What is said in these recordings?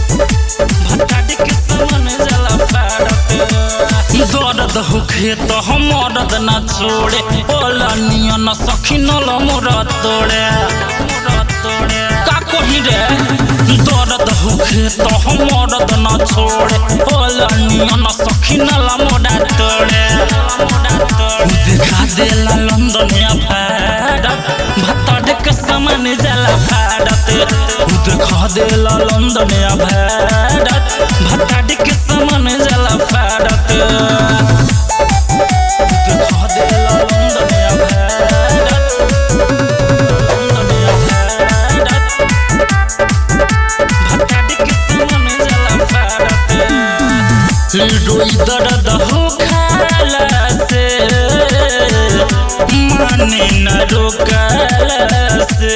भताड़ी के समान जला फाड़त दर्द होखे तो हम मरद ना छोड़े ओला नियन सखी नल मोर तोड़े का कही रे दर्द होखे तो हम मरद ना छोड़े ओला नियन सखी नल मोर तोड़े दिखा देला लंदन या भारत भताड़ी के समान जला फाड़त दिखा देला लंदन या भारत भताड़ी के समान जला फाड़त दिखा देला लंदन या भारत भताड़ी के समान जला फाड़त रोई दर्द हो खाला से माने न रोकला से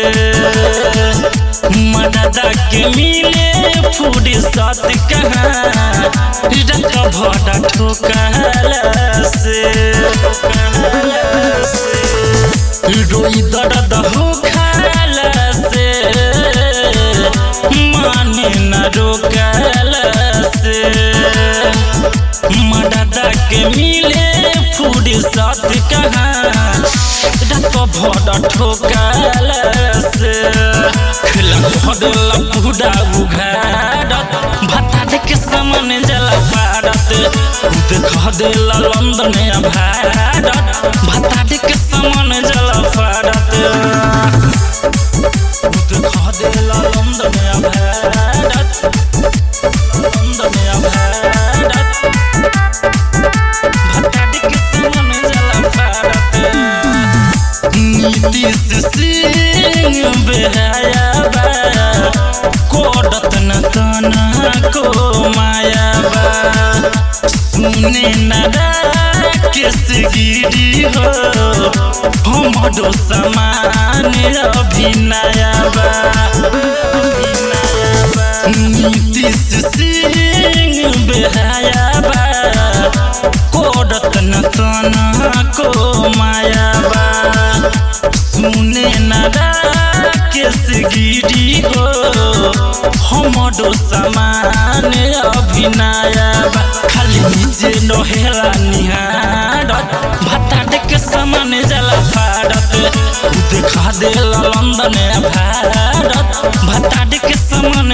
मदद के मिले फूड साथ कहाँ रत भड़ा ठोकला से रोई दर्द हो खाला से माने न रोकला से मदद के मिले फूड साथ कहाँ रत भड़ा ठोकला से खिला पूरा उघाड़त भताड़ी के समान जला फाड़त दिखा देला लंदन या भारत भताड़ी के समान जला फाड़त दिखा देला लंदन या भारत लंदन या भारत भताड़ी के समान जला फाड़त नीतीश सिंह बेहाया कोडत न तना को माया सुने न केस गिरी हो हमरो समान अभिनया नीतीश सिंह बेहाया कोडत न तना को माया सुने न केस गिरी हो हमरो समान अभिनया खाली नीचे नहेला निहारत भताड़ी के समान जला फाड़त दिखा देला लंदन या भारत भताड़ी के समान